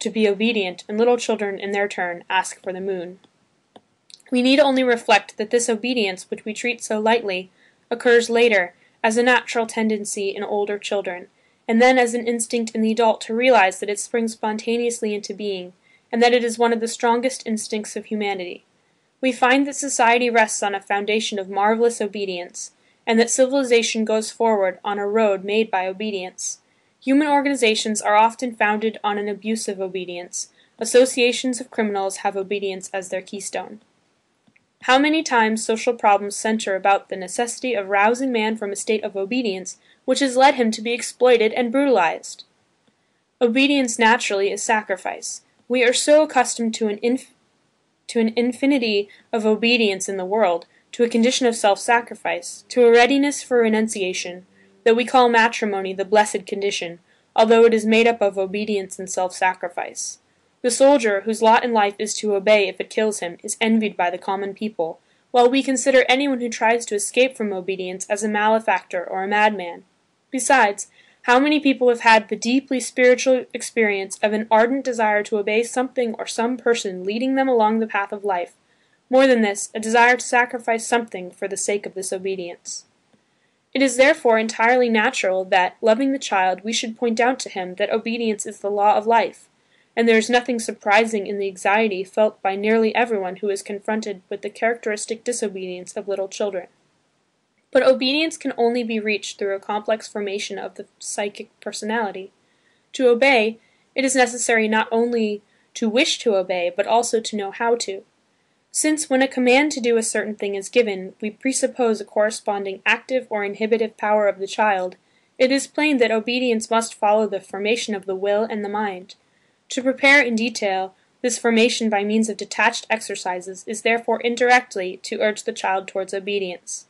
to be obedient, and little children in their turn ask for the moon. We need only reflect that this obedience which we treat so lightly occurs later as a natural tendency in older children, and then as an instinct in the adult to realize that it springs spontaneously into being, and that it is one of the strongest instincts of humanity. We find that society rests on a foundation of marvelous obedience, and that civilization goes forward on a road made by obedience. Human organizations are often founded on an abuse of obedience. Associations of criminals have obedience as their keystone. How many times social problems center about the necessity of rousing man from a state of obedience which has led him to be exploited and brutalized? Obedience naturally is sacrifice. We are so accustomed to an infinity of obedience in the world, to a condition of self-sacrifice, to a readiness for renunciation, that we call matrimony the blessed condition, although it is made up of obedience and self-sacrifice. The soldier, whose lot in life is to obey if it kills him, is envied by the common people, while we consider anyone who tries to escape from obedience as a malefactor or a madman. Besides, how many people have had the deeply spiritual experience of an ardent desire to obey something or some person leading them along the path of life? More than this, a desire to sacrifice something for the sake of this obedience. It is therefore entirely natural that, loving the child, we should point out to him that obedience is the law of life, and there is nothing surprising in the anxiety felt by nearly everyone who is confronted with the characteristic disobedience of little children. But obedience can only be reached through a complex formation of the psychic personality. To obey, it is necessary not only to wish to obey, but also to know how to. Since when a command to do a certain thing is given, we presuppose a corresponding active or inhibitive power of the child, it is plain that obedience must follow the formation of the will and the mind. To prepare in detail this formation by means of detached exercises is therefore indirectly to urge the child towards obedience.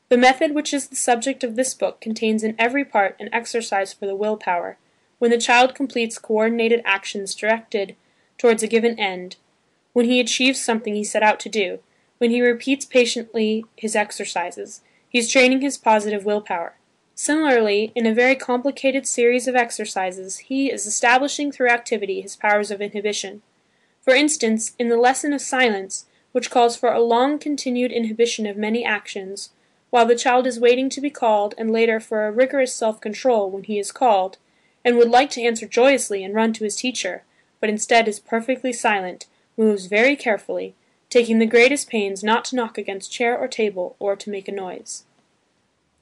The method which is the subject of this book contains in every part an exercise for the will power, when the child completes coordinated actions directed towards a given end, when he achieves something he set out to do, when he repeats patiently his exercises, he is training his positive will power. Similarly, in a very complicated series of exercises, he is establishing through activity his powers of inhibition. For instance, in the lesson of silence, which calls for a long continued inhibition of many actions, while the child is waiting to be called, and later for a rigorous self-control when he is called, and would like to answer joyously and run to his teacher, but instead is perfectly silent, moves very carefully, taking the greatest pains not to knock against chair or table or to make a noise.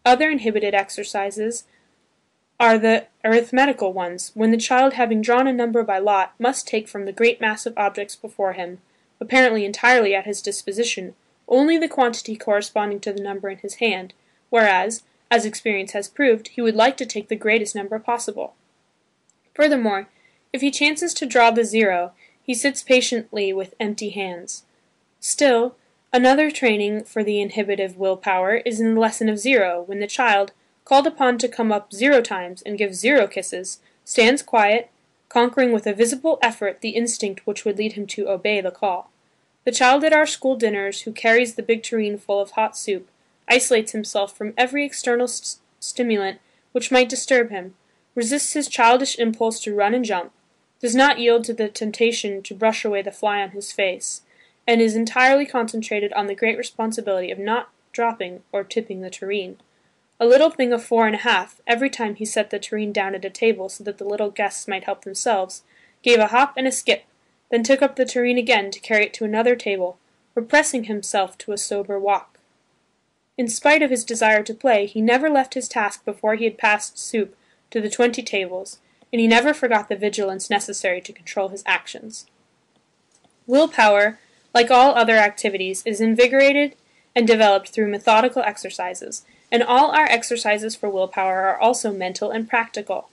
Other inhibited exercises are the arithmetical ones, when the child, having drawn a number by lot, must take from the great mass of objects before him, apparently entirely at his disposition, only the quantity corresponding to the number in his hand, whereas, as experience has proved, he would like to take the greatest number possible. Furthermore, if he chances to draw the 0, he sits patiently with empty hands. Still, another training for the inhibitive will power is in the lesson of 0, when the child, called upon to come up 0 times and give 0 kisses, stands quiet, conquering with a visible effort the instinct which would lead him to obey the call. The child at our school dinners who carries the big tureen full of hot soup isolates himself from every external stimulant which might disturb him, resists his childish impulse to run and jump, does not yield to the temptation to brush away the fly on his face, and is entirely concentrated on the great responsibility of not dropping or tipping the tureen. A little thing of 4 1/2, every time he set the tureen down at a table so that the little guests might help themselves, gave a hop and a skip, then took up the tureen again to carry it to another table, repressing himself to a sober walk. In spite of his desire to play, he never left his task before he had passed soup to the 20 tables, and he never forgot the vigilance necessary to control his actions. Will power, like all other activities, is invigorated and developed through methodical exercises, and all our exercises for will power are also mental and practical.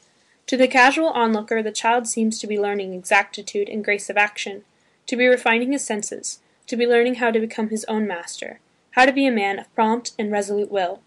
To the casual onlooker, the child seems to be learning exactitude and grace of action, to be refining his senses, to be learning how to become his own master, how to be a man of prompt and resolute will.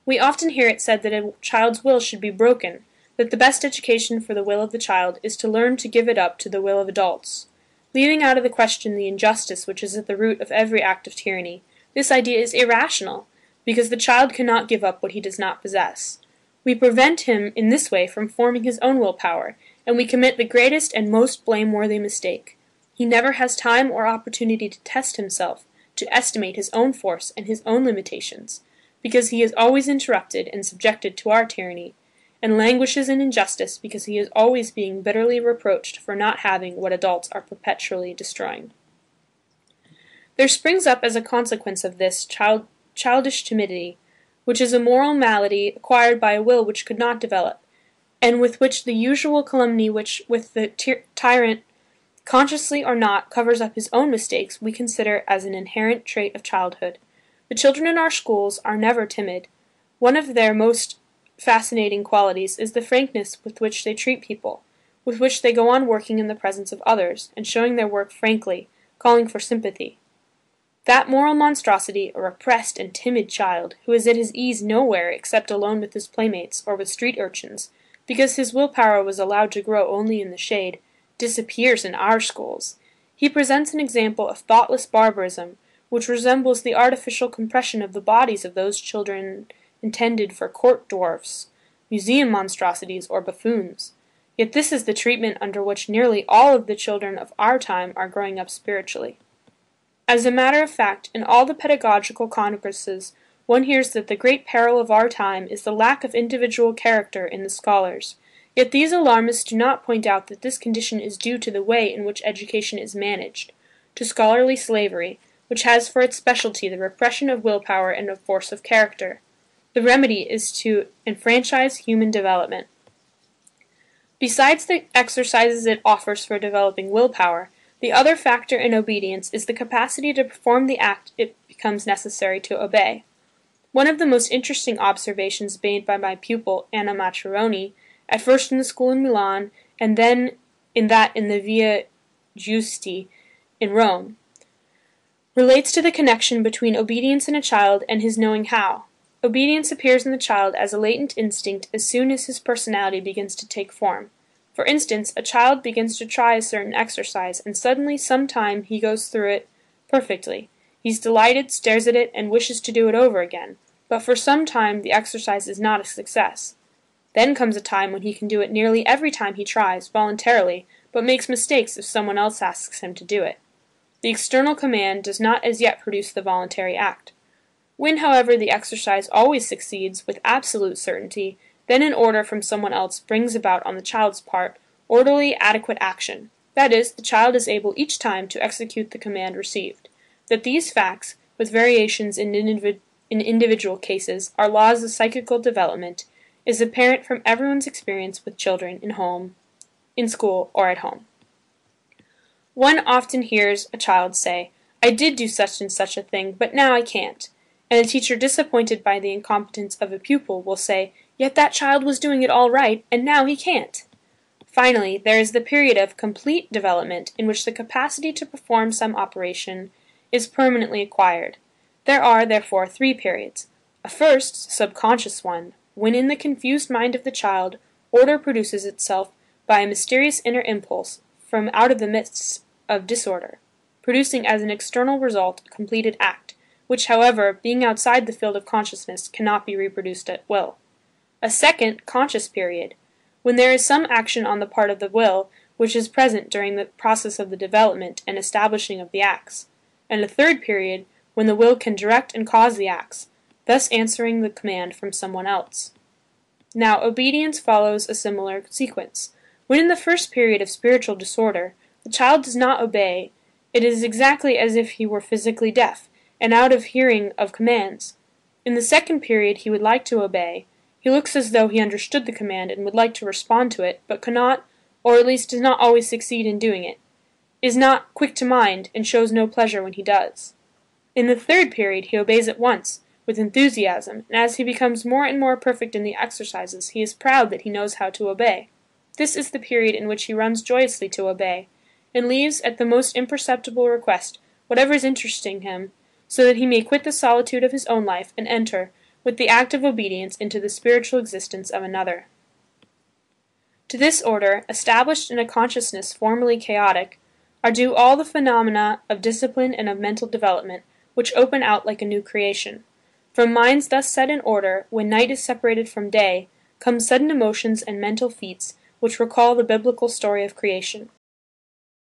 We often hear it said that a child's will should be broken, that the best education for the will of the child is to learn to give it up to the will of adults. Leaving out of the question the injustice which is at the root of every act of tyranny, this idea is irrational, because the child cannot give up what he does not possess. We prevent him in this way from forming his own will power, and we commit the greatest and most blameworthy mistake. He never has time or opportunity to test himself, to estimate his own force and his own limitations, because he is always interrupted and subjected to our tyranny, and languishes in injustice because he is always being bitterly reproached for not having what adults are perpetually destroying. There springs up as a consequence of this childish timidity, which is a moral malady acquired by a will which could not develop, and with which the usual calumny which with the tyrant, consciously or not, covers up his own mistakes, we consider as an inherent trait of childhood. The children in our schools are never timid. One of their most fascinating qualities is the frankness with which they treat people, with which they go on working in the presence of others, and showing their work frankly, calling for sympathy. That moral monstrosity, a repressed and timid child, who is at his ease nowhere except alone with his playmates or with street urchins, because his will-power was allowed to grow only in the shade, disappears in our schools. He presents an example of thoughtless barbarism, which resembles the artificial compression of the bodies of those children intended for court dwarfs, museum monstrosities, or buffoons. Yet this is the treatment under which nearly all of the children of our time are growing up spiritually. As a matter of fact, in all the pedagogical congresses, one hears that the great peril of our time is the lack of individual character in the scholars. Yet these alarmists do not point out that this condition is due to the way in which education is managed, to scholarly slavery, which has for its specialty the repression of will-power and of force of character. The remedy is to enfranchise human development. Besides the exercises it offers for developing will-power, the other factor in obedience is the capacity to perform the act it becomes necessary to obey. One of the most interesting observations made by my pupil, Anna Maccheroni, at first in the school in Milan, and then in the Via Giusti in Rome, relates to the connection between obedience in a child and his knowing how. Obedience appears in the child as a latent instinct as soon as his personality begins to take form. For instance, a child begins to try a certain exercise, and suddenly some time he goes through it perfectly. He's delighted, stares at it, and wishes to do it over again, but for some time the exercise is not a success. Then comes a time when he can do it nearly every time he tries, voluntarily, but makes mistakes if someone else asks him to do it. The external command does not as yet produce the voluntary act. When, however, the exercise always succeeds with absolute certainty, then an order from someone else brings about on the child's part orderly, adequate action. That is, the child is able each time to execute the command received. That these facts, with variations in individual cases, are laws of psychical development, is apparent from everyone's experience with children in school, or at home. One often hears a child say, "I did do such and such a thing, but now I can't," and a teacher disappointed by the incompetence of a pupil will say, "Yet that child was doing it all right, and now he can't." Finally, there is the period of complete development in which the capacity to perform some operation is permanently acquired. There are, therefore, three periods. A first, subconscious one, when in the confused mind of the child, order produces itself by a mysterious inner impulse from out of the midst of disorder, producing as an external result a completed act, which, however, being outside the field of consciousness, cannot be reproduced at will. A second, conscious period, when there is some action on the part of the will which is present during the process of the development and establishing of the acts. And a third period, when the will can direct and cause the acts, thus answering the command from someone else. Now, obedience follows a similar sequence. When in the first period of spiritual disorder, the child does not obey, it is exactly as if he were physically deaf, and out of hearing of commands. In the second period he would like to obey, he looks as though he understood the command and would like to respond to it, but cannot, or at least does not always succeed in doing it, is not quick to mind, and shows no pleasure when he does. In the third period he obeys at once, with enthusiasm, and as he becomes more and more perfect in the exercises, he is proud that he knows how to obey. This is the period in which he runs joyously to obey, and leaves at the most imperceptible request whatever is interesting him, so that he may quit the solitude of his own life and enter, with the act of obedience, into the spiritual existence of another. To this order, established in a consciousness formerly chaotic, are due all the phenomena of discipline and of mental development, which open out like a new creation. From minds thus set in order, when night is separated from day, come sudden emotions and mental feats, which recall the biblical story of creation.